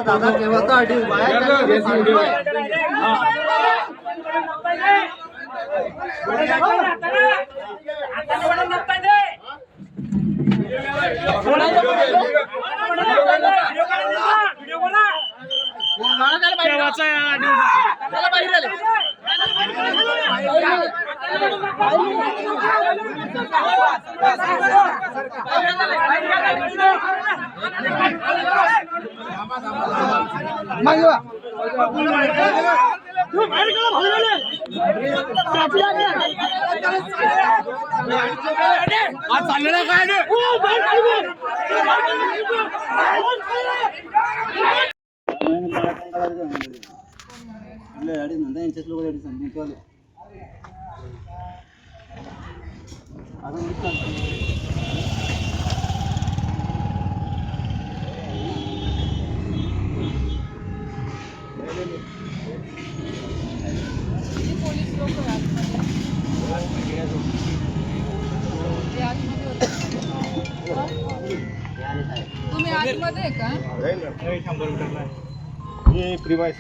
दादा केव्हाचा अडी उभा तुम्ही आतमध्ये का?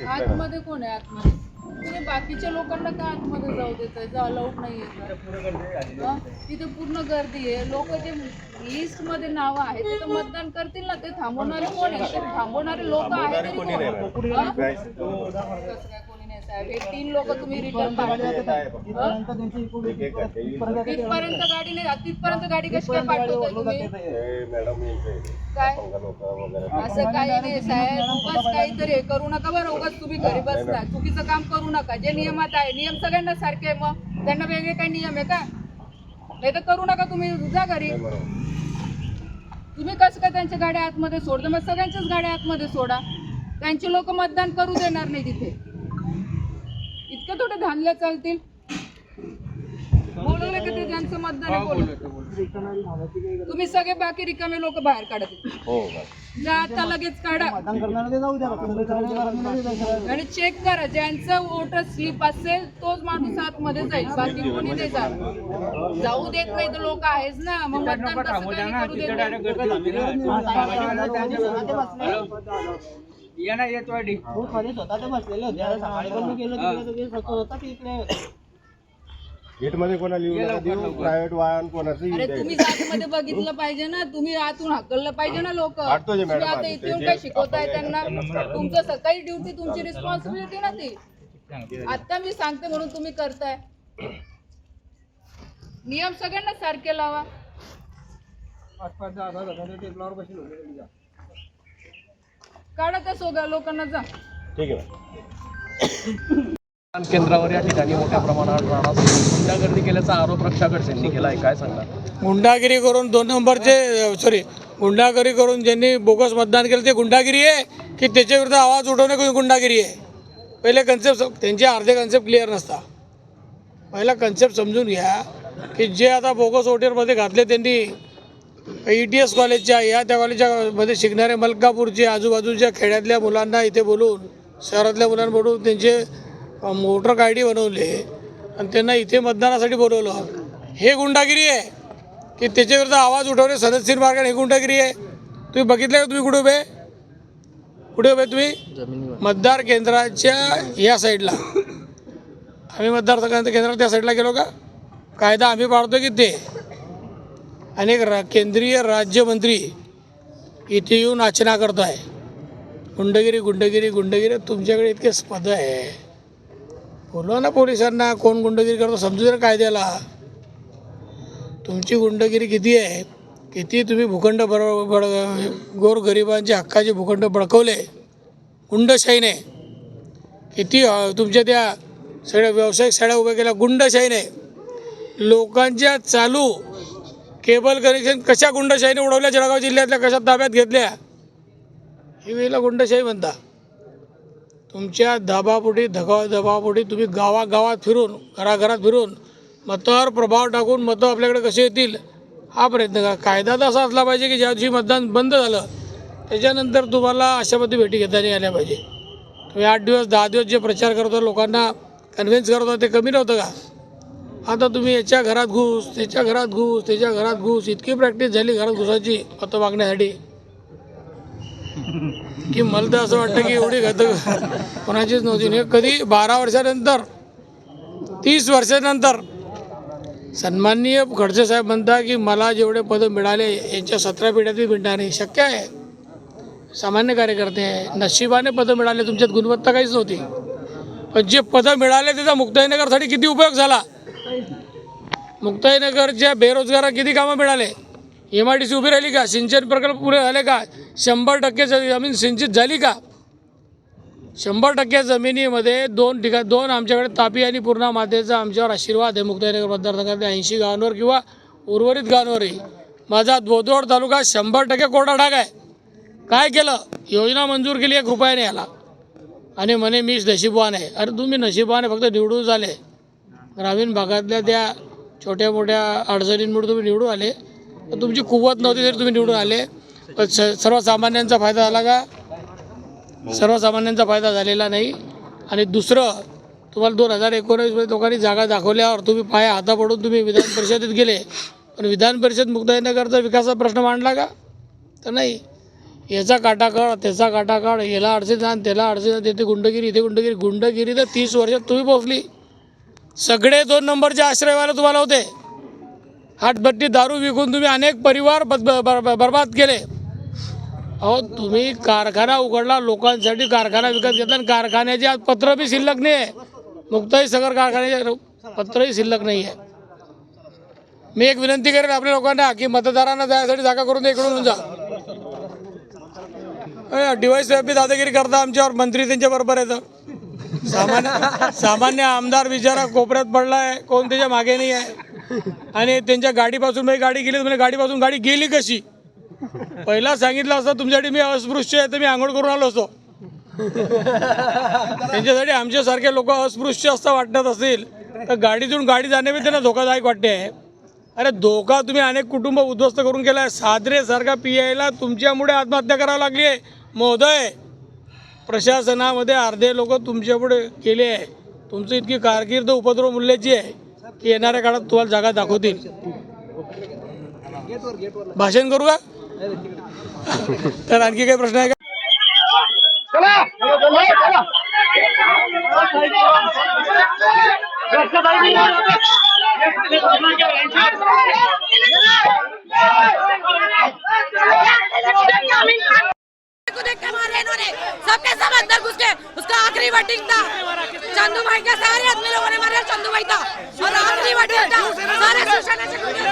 आतमध्ये कोण आहे? आतमध्ये तुम्ही बाकीच्या लोकांना का आतमध्ये जाऊ देताय? अलाउड नाहीये का? तिथे पूर्ण गर्दी आहे. लोक जे लिस्ट मध्ये नाव आहेत ते तर मतदान करतील ना. ते थांबवणारे कोण आहे? ते थांबवणारे लोक आहेत तरी कोणी नाही साहेब. हे 3 लोक तुम्ही रिटर्न पाठवताय. तिथपर्यंत गाडी नाही. तिथपर्यंत गाडी कशी काय पाठवताय तुम्ही? काय असं काही नाही साहेब. उगाच काहीतरी हे करू नका बरं. उगाच तुम्ही घरी बसला. चुकीचं काम करू नका. जे नियमात आहे नियम सगळ्यांना सारखे आहे. मग त्यांना वेगळे काही नियम आहे का? नाही तर करू नका. तुम्ही जा घरी. तुम्ही कसं काय त्यांच्या गाड्या आतमध्ये सोडता? मग सगळ्यांच्याच गाड्या आतमध्ये सोडा. त्यांचे लोक मतदान करू देणार नाही तिथे. इतकं थोडं धानल्या चालतील. बोलवलं की ते ज्यांचं मतदान आहे बोलवलं. तुम्ही सगळे बाकी रिकामे लोक बाहेर काढत जा. आता लगेच काढा आणि चेक करा. ज्यांचं वोटर स्लिप असेल तोच माणूस आतमध्ये जाईल. बाकी कोणी नाही जाऊ देत नाही. तर लोक आहेच ना. मग मतदान कसं करू गेट मध्ये कोणाला प्रायव्हेट वाहन कोणाचं? अरे तुम्ही आतमध्ये बघितलं पाहिजे ना. तुम्ही आतून हाकललं पाहिजे ना. लोक आता इथून काय शिकवताय त्यांना? तुमचं सकाळी ड्युटी तुमची रिस्पॉन्सिबिलिटी ना ती. आता मी सांगते म्हणून तुम्ही करताय. नियम सगळ्यांना सारखे लावा. काढा त्या सोगा लोकांना जा. ठीक आहे. केंद्रावर या ठिकाणी मोठ्या प्रमाणात गुंडागर्दी केल्याचा आरोप रक्षा खडसेंनी केला आहे. काय सांगणार? गुंडागिरी करून 2 नंबरचे गुंडागिरी करून ज्यांनी बोगस मतदान केलं ते गुंडागिरी आहे की त्याच्या विरुद्ध आवाज उठवणे गुंडागिरी आहे? पहिले कन्सेप्ट त्यांचे अर्धे कन्सेप्ट क्लिअर नसता. पहिला कन्सेप्ट समजून घ्या की जे आता बोगस वोटरमध्ये घातले त्यांनी ETS कॉलेजच्या या त्या कॉलेजमध्ये शिकणारे मलकापूरचे आजूबाजूच्या खेड्यातल्या मुलांना इथे बोलून शहरातल्या मुलांना बोलून त्यांचे वोटर आय डी बनवले आणि त्यांना इथे मतदानासाठी बोलवलं, हे गुंडागिरी आहे की त्याच्याविरुद्ध आवाज उठवणे सदस्यीर मार्गाने हे गुंडागिरी आहे? तुम्ही बघितलं का? तुम्ही कुठे उभे तुम्ही? मतदार केंद्राच्या या साईडला. आम्ही मतदार केंद्रात त्या साईडला गेलो का? कायदा आम्ही पाळतो की ते? आणि एक केंद्रीय राज्यमंत्री इथे येऊन आचना करतो आहे. गुंडगिरी. तुमच्याकडे इतके पद आहे, बोलवा ना पोलिसांना कोण गुंडगिरी करतो, समजू जरा कायद्याला. तुमची गुंडगिरी किती आहे, किती तुम्ही भूखंड गोरगरिबांच्या हक्काचे भूखंड बळकवले गुंडशाहीने, किती तुमच्या त्या सगळ्या व्यावसायिक साड्या उभ्या केल्या गुंडशाहीने. लोकांच्या चालू केबल कनेक्शन कशा गुंडशाहीने उडवल्या, जळगाव जिल्ह्यातल्या कशा ताब्यात घेतल्या, ही वेळेला गुंडशाही म्हणता. तुमच्या दबावापोटी तुम्ही गावागावात फिरून, घराघरात फिरून मतावर प्रभाव टाकून मतं आपल्याकडे कसे येतील हा प्रयत्न करा. कायदा तर असा असला पाहिजे की ज्या दिवशी मतदान बंद झालं त्याच्यानंतर तुम्हाला अशामध्ये भेटी घेता नाही आल्या पाहिजे. तुम्ही 8 दिवस 10 दिवस जे प्रचार करतो, लोकांना कन्व्हिन्स करत होता, ते कमी नव्हतं का? आता तुम्ही याच्या घरात घुस, त्याच्या घरात घुस, इतकी प्रॅक्टिस झाली घरात घुसायची मतं मागण्यासाठी की मला तर असं वाटतं की एवढी घातक कोणाचीच नव्हती. हे कधी 12 वर्षानंतर 30 वर्षानंतर सन्माननीय खडसे साहेब म्हणता की मला जेवढे पदं मिळाले यांच्या 17 पिढ्यातील मिळणार नाही. शक्य आहे, सामान्य कार्यकर्ते आहे, नशिबाने पदं मिळाले, तुमच्यात गुणवत्ता काहीच नव्हती. पण जे पदं मिळाले त्याचा मुक्ताईनगरसाठी किती उपयोग झाला? मुक्ताईनगरच्या बेरोजगारांना किती कामं मिळाले? MIDC उभी राहिली का? सिंचन प्रकल्प पुरे झाले का? 100% जमीन सिंचित झाली का? 100% जमिनीमध्ये 2 आमच्याकडे तापी आणि पूर्णा मातेचा आमच्यावर आशीर्वाद आहे. मुक्ताईनगर मतदारसंघातल्या 80 गावांवर किंवा उर्वरित गावांवरही माझा बोदवड तालुका 100% कोरडा ढाक आहे. काय केलं? योजना मंजूर केली 1 रुपयाने याला, आणि म्हणे मीच नशीबवान आहे. अरे तुम्ही नशीबवान आहे, फक्त निवडून झाले. ग्रामीण भागातल्या त्या छोट्या मोठ्या अडचणींमुळे तुम्ही निवडून आले. तर तुमची कुवत नव्हती तरी तुम्ही निवडून आले. पण सर्वसामान्यांचा फायदा झाला का? सर्वसामान्यांचा फायदा झालेला नाही. आणि दुसरं, तुम्हाला 2019मध्ये लोकांनी जागा दाखवल्यावर तुम्ही पाया हाता पडून तुम्ही विधान परिषदेत गेले, पण विधान परिषद मुक्ताईनगरचा विकासाचा प्रश्न मांडला का? तर नाही. याचा काटाकाळ, त्याचा काटाकाळ, याला अडचण आण, त्याला अडचण आण, तिथे गुंडगिरी, इथे गुंडगिरी तर 30 वर्षात तुम्ही पोचली. सगळे 2 नंबरचे आश्रयवाले तुम्हाला होते. हाटभट्टी दारू विकून तुम्ही अनेक परिवार बर्बाद केले. अहो तुम्ही कारखाना उघडला, लोकांसाठी कारखाना विकत घेतला, आणि कारखान्याचे आज पत्र बी शिल्लक नाही आहे. मुक्ताई सागर कारखान्याचे पत्रही शिल्लक नाही आहे. मी एक विनंती करेन आपल्या लोकांना की मतदारांना जायसाठी जागा करून इकडून जा. डिवाइस व्यापी दादागिरी करता आमच्यावर, मंत्री त्यांच्याबरोबर येतं. सामान्य आमदार बिचारा कोपऱ्यात पडला आहे, कोण त्याच्या मागे नाही आहे. आणि त्यांच्या गाडीपासून गाडी गेली, म्हणजे गाडीपासून गाडी गेली कशी? पहिला सांगितलं असतं तुमच्यासाठी मी अस्पृश्य आहे तर मी आंघोळ करून आलो असतो. त्यांच्यासाठी आमच्यासारखे लोक अस्पृश्य असं वाटत असेल तर गाडीतून गाडी जाणे त्यांना धोकादायक वाटते आहे. अरे धोका तुम्ही अनेक कुटुंब उद्ध्वस्त करून केला आहे. साजरेसारखा PIला तुमच्यामुळे आत्महत्या करावी लागली आहे. महोदय, प्रशासनामध्ये अर्धे लोक तुमच्यापुढे केले आहे. तुमची इतकी कारकीर्द उपद्रव मूल्याची आहे की येणाऱ्या काळात तुम्हाला जागा दाखवतील. भाषण करू का? तर आणखी काही प्रश्न आहे का? देख के मारे इन्होंने, सबके सब अंदर घुस के। उसका आखिरी वोटिंग था, चंदू भाई के सारे आदमी लोगों ने मारे, चंदू भाई था और आखिरी वोटिंग था। सारे शिवसेना से गुंडे थे,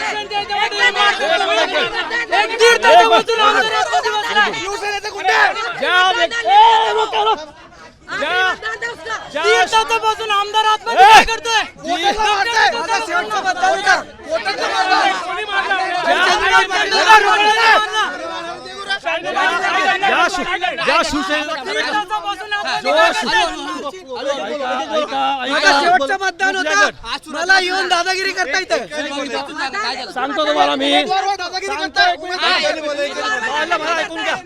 एक तीर तक वसूल आमदार शिवसेना से गुंडे जा वो करो जा तीर तक वसूल आमदार आत्महत्या करतोय. माझा शेवटचा मतदान होता. ज्या शिवसेनेचा शेवटचं मतदान होतं, मला येऊन दादागिरी करता येते. सांगतो तुम्हाला मी दादागिरी करताय. ऐकून घ्या.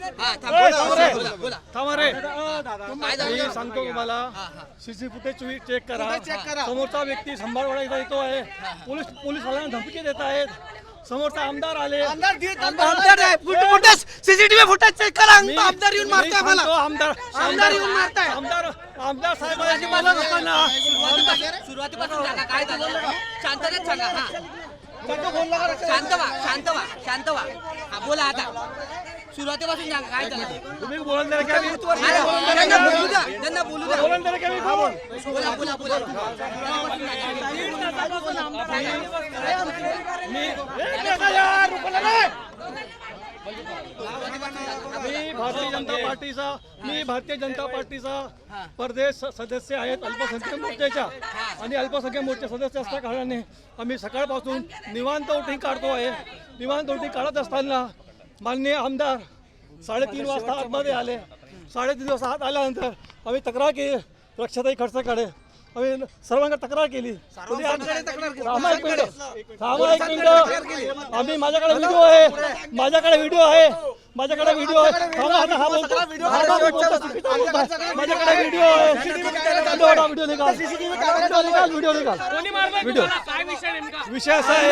थांबा रे. मी सांगतो तुम्हाला, सीसी फुटेज तुम्ही चेक करा. समोरचा व्यक्ती संभाळवाडा इथं येतो आहे, पोलीस वाल्यांना धमकी देत आहेत. समोरचा आमदार आले, सीसीटीव्ही फुटेज चेक करा. आमदार येऊन मारताय मला. आमदार येऊन मारताय. आमदार साहेबांशी बोलत असताना सुरुवातीपासून सांगा काय झालं. शांततेत सांगा. शांत व्हा. हा बोला आता. सुरुवातीपासून सांगा काय झालं. तुम्ही बोलून द्या का मी? त्यांना बोलू द्या. बोलून द्या का मी? बोला. मी भारतीय जनता पार्टीचा प्रदेश सदस्य आहेत अल्पसंख्याक मोर्चाच्या, आणि अल्पसंख्याक मोर्चा सदस्य असल्या कारणाने आम्ही सकाळपासून निवांत वोटिंग काढतो आहे. निवांत वोटिंग काढत असताना माननीय आमदार 3:30 वाजता आतमध्ये आले. 3:30 वाजता आत आल्यानंतर आम्ही तक्रार केली रक्षाताई खडसेकडे. आम्ही सर्वांना तक्रार केली. थांबा एक मिनिट. आम्ही माझ्याकडे व्हिडिओ आहे. माझ्याकडे व्हिडिओ आहे. थांबा आता हा बोलतो. माझ्याकडे व्हिडिओ आहे. व्हिडिओ विषय असा आहे.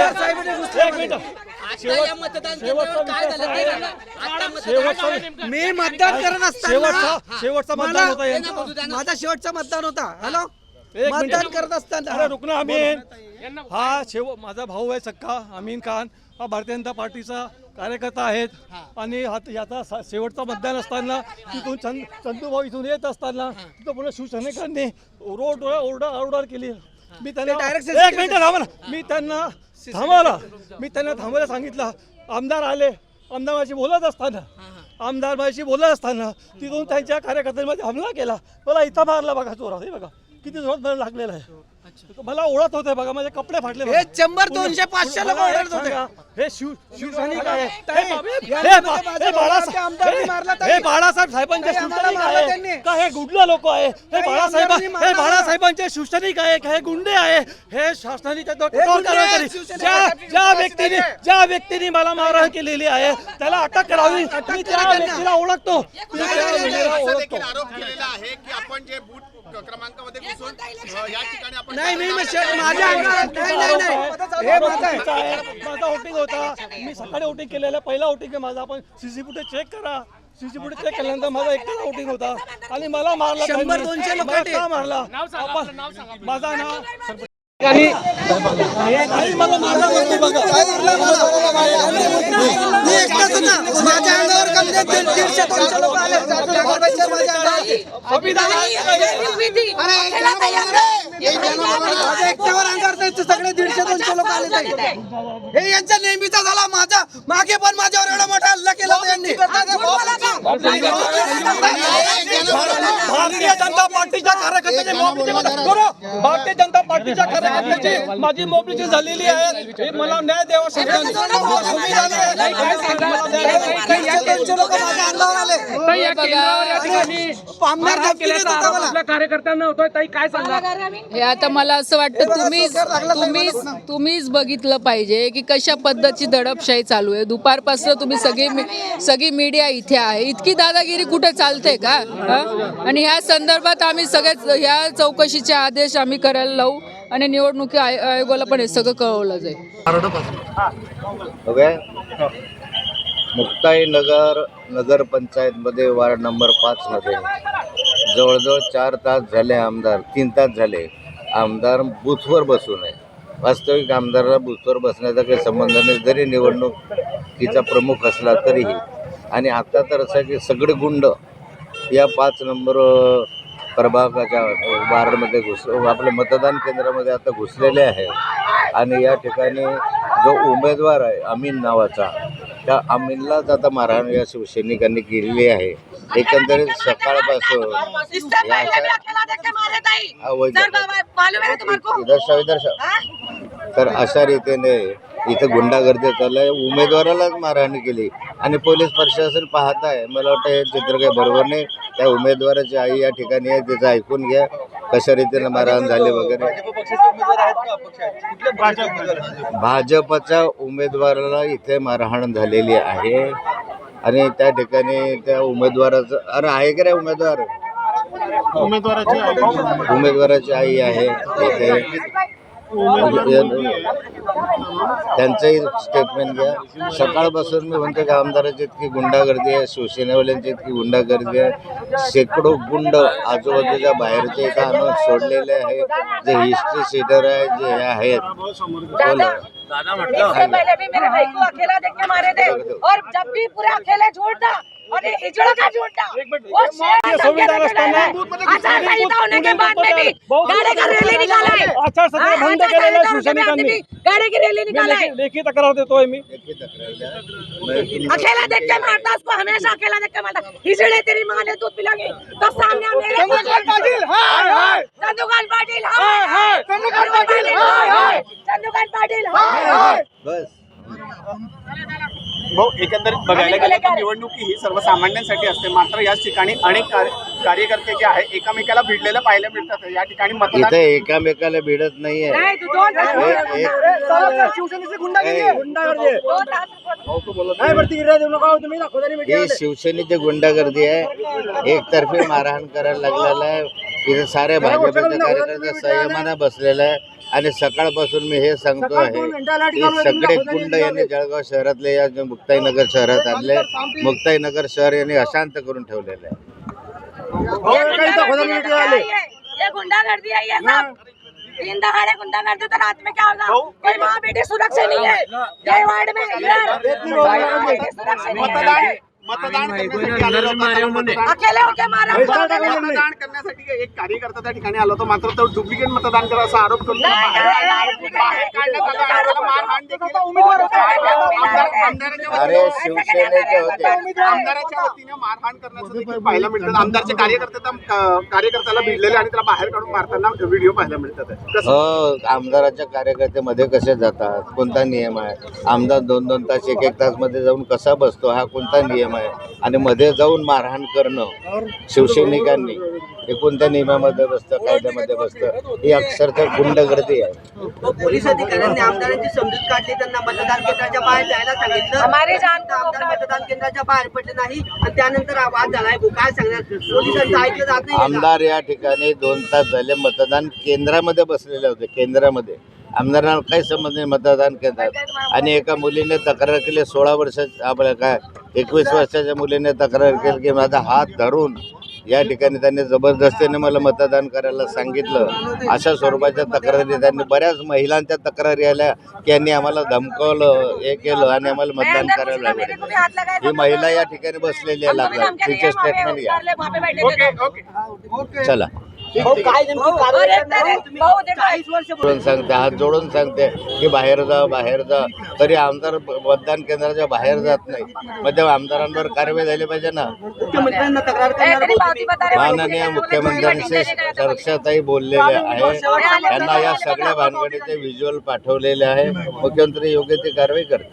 एक मिनिट. मी मतदान करत असताना शेवटचा मतदान होता यांचा. माझा शेवटचा मतदान होता. हॅलो, एक मतदान मिनिट. करत असताना अरे रुकना अमीन. हा माझा भाऊ आहे सक्का अमीन खान. हा भारतीय जनता पार्टीचा कार्यकर्ता आहेत, आणि याचा शेवटचा मतदान असताना तिथून चंदूभाऊ इथून येत असताना तिथं पुन्हा शिवसैनिकांनी ओरडा केली. मी त्यांना एक मिनिट थांबा ना. मी त्यांना थांबायला सांगितलं. आमदार आले. आमदार माझ्याशी बोलत असताना तिथून त्यांच्या कार्यकर्त्यांमध्ये हमला केला. मला इथं मारला बघा जोरात. हे बघा किती जोरात लागलेला आहे. मला ओळख होते बघा. माझे कपडे फाटले. हे 100, 200, 500 लोक ओरडत होते. हे शिवसैनिक आहे. हे बाळासाहेब साहेबांचे शिवसैनिक आहे का हे गुंड लोक आहे? हे बाळासाहेबांचे शिवसैनिक आहे का हे गुंडे आहे? हे शासनाने ज्या व्यक्तीने मला मारहाण केलेली आहे त्याला अटक करावी. मी त्या व्यक्तीला ओळखतो. आरोप केलेला आहे की आपण जे बूथ क्रमांकामध्ये घुसून या ठिकाणी आपण माझा वोटिंग होता. मी सकाळी वोटिंग केलेलं पहिला वोटिंग आहे माझा. आपण सीसी फुटेज चेक करा. सीसी फुटेज चेक केल्यानंतर माझा एकटाच वोटिंग होता, आणि मला मारला. 100-200 लोक का मारला? माझा नाव मला मारला म्हणतो बघा. मी एकटाच होता. माझ्या अंगावर कमी 150-200 लोक आले. एकट्यावर अंगावर सगळे 150-200 लोक आले. हे यांचा नेहमीचा झाला. माझा मागे पण माझ्यावर एवढा मोठा हल्ला केला त्यांनी. भारतीय जनता पार्टीच्या कार्यकर्त्याची भारतीय जनता पार्टीच्या कार्यकर्त्याची माझी मोकळी झालेली आहे. हे मला न्याय द्यावा. कार्यकर्त्यांना होतोय ताई काय सांगा. हे आता मला असं वाटतं तुम्हीच बघितलं पाहिजे की कशा पद्धतीची दडपशाही चालू आहे. दुपारपासून तुम्ही सगळी मीडिया इथे आहे. इतकी दादागिरी कुठे चालते का? आणि ह्या संदर्भात आम्ही सगळेच ह्या चौकशीचे आदेश आम्ही करायला लावू, आणि निवडणुकी आयोगाला पण हे सगळं कळवलं जाईल. मुक्ताई नगर पंचायतमध्ये वार्ड नंबर 5 मध्ये जवळजवळ 4 तास झाले. 3 तास झाले आमदार बूथवर बसून आहे. वास्तविक आमदाराला बूथवर बसण्याचा काही संबंध नाही, जरी निवडणुकीचा प्रमुख असला तरीही. आणि आता तर असं की सगळे गुंड या 5 नंबर प्रभागाच्या वार्डमध्ये आपल्या मतदान केंद्रामध्ये आता घुसलेले आहे. आणि या ठिकाणी जो उमेदवार आहे अमीन नावाचा, त्या अमीनलाच आता मारहाण या शिवसैनिकांनी केलेली आहे. एकंदरीत सकाळपासून तर अशा रीतीने इथं गुंडागर्दी चालू आहे. उमेदवारालाच मारहाण केली. आणि पोलीस प्रशासन पाहत आहे. मला वाटतं हे चित्र काही बरोबर नाही. त्या उमेदवाराची आई या ठिकाणी आहे, तिचं ऐकून घ्या कशा रीतीने मारहाण झाली वगैरे. भाजपच्या उमेदवाराला इथे मारहाण झालेली आहे आणि त्या ठिकाणी त्या उमेदवाराचं अरे आहे का रे उमेदवार, उमेदवाराची आई आहे इथे. त्यांचंही स्टेटमेंट घ्या. सकाळपासून मी म्हणतो की आमदाराची इतकी गुंडागर्दी आहे, शिवसेनेवाल्यांची इतकी गुंडागर्दी आहे. शेकडो गुंड आजूबाजूच्या बाहेरचे इथं आणून सोडलेले आहे, जे हिस्ट्री सीटर आहे, जे हे आहेत. बोला. इससे पहले भी मेरे भाई को अकेला देख के मारे थे और जब भी पूरा अकेले झूठ था और ये हिजड़ा का झूठ था। वो संविधान असताना आचारसंहिता होने के बाद में भी गाड़ी का रैली निकाला है। आचारसंहिता भंग केलेलं आहे शिवसैनिकांनी. गाड़ी की रैली निकाला है। लेखी तक्रार देतोय मी. अकेला देख के मारता, उसको हमेशा अकेला देख के मारता। हिजड़े तेरी माँ ने दूध पिलाएंगे तो सामने मेरे चंद्रकांत पाटिल हाय हाय, चंद्रकांत पाटिल हाय हाय, चंद्रकांत पाटिल हाय हाय, चंद्रकांत पाटिल हाय हाय. बस एकंदरीत बघायला गेलं तर निवडणूक ही सर्वसामान्यांसाठी असते, मात्र याच ठिकाणी अनेक कार्यकर्ते जे आहे एकमेकाला भिडलेलं पाहायला मिळतात. या ठिकाणी मतदान इथे एकामेकाला भिडत नाहीये. नहीं तू दोन शिवसेनेची गुंडागिरी आहे. ही शिवसेनेची गुंडागर्दी आहे. एकतर्फी मारहाण करायला लागलेला आहे. इथे सारे भाजपचे कार्यकर्ते संयमानं बसलेले आहे आणि सकाळपासून मी हे सांगतो आहे की सगळे गुंड यांनी जळगाव शहरातले या मुक्ताईनगर शहरात आणले. मुक्ताईनगर शहर यांनी अशांत करून ठेवलेलं आहे. ये गुंडागर्दी है, ये सब दिन दहाड़े गुंडागर्दी तो रात में क्या होगा? कोई माँ बेटी सुरक्षा नहीं है ये वार्ड में इधर सुरक्षा नहीं है। मतदान करण्यासाठी आलेला होता. अकेले होके मारा मतदान करण्यासाठी एक कार्यकर्ता त्या ठिकाणी आला होता, मात्र तो डुप्लिकेट मतदान करा असा आरोप करून बाहेर काढण्यात आला आणि त्याला मारहाण देखील अरे शिवसेनेचे होते. आमदाराच्या वतीने मारहाण करण्याचं देखील पाहायला मिळतं. आमदारचे कार्यकर्त्याला भिडलेले आणि त्याला बाहेर काढून मारताना व्हिडिओ पाहायला मिळतात. हो, आमदाराच्या कार्यकर्ते मध्ये कसे जातात, कोणता नियम आहे? आमदार 2-2 तास 1-1 तास मध्ये जाऊन कसा बसतो, हा कोणता नियम आहे? आणि मध्ये जाऊन मारहाण करणं शिवसैनिकांनी हे कोणत्या नियमामध्ये बसतं, कायद्यामध्ये बसतं? ही अक्षरशः गुंडगर्दी आहे. पोलीस अधिकाऱ्यांनी आमदारांची समजूत काढली, त्यांना मतदान केंद्राच्या बाहेर जायला सांगितलं. हमारे जान तर आमदार मतदान केंद्राच्या बाहेर पडले नाही आणि त्यानंतर आवाज झालाय. काय सांगणार? पोलिसांचं ऐकलं जात नाही. आमदार या ठिकाणी 2 तास झाले मतदान केंद्रामध्ये बसलेले होते. केंद्रामध्ये आमदारांना काही संबंध नाही मतदान केंद्रात. आणि एका मुलीने तक्रार केली, 16 वर्षाच्या आपल्या काय 21 वर्षाच्या मुलीने तक्रार केली की माझा हात धरून या ठिकाणी त्यांनी जबरदस्तीने मला मतदान करायला सांगितलं. अशा स्वरूपाच्या तक्रारी त्यांनी बऱ्याच महिलांच्या तक्रारी आल्या की यांनी आम्हाला धमकावलं, हे केलं आणि आम्हाला मतदान करायला लागलं. ही महिला या ठिकाणी बसलेली आहे लागला. तिचे स्टेटमेंट घ्या. चला काय नेमकी कारवाई करणार आहे तुम्ही? 40 वर्ष जोडून सांगते, हात जोडून सांगते की बाहेर जा, बाहेर जा. तरी आमदार मतदान केंद्राच्या बाहेर जात नाही. मग तेव्हा आमदारांवर कारवाई झाली पाहिजे ना. मुख्यमंत्र्यांना तक्रार करणार आहोत. माननीय मुख्यमंत्र्यांशी चर्चाताई बोललेले आहे. त्यांना या सगळ्या भानगडीचे व्हिज्युअल पाठवलेले आहे. मुख्यमंत्री योग्य ती कारवाई करते.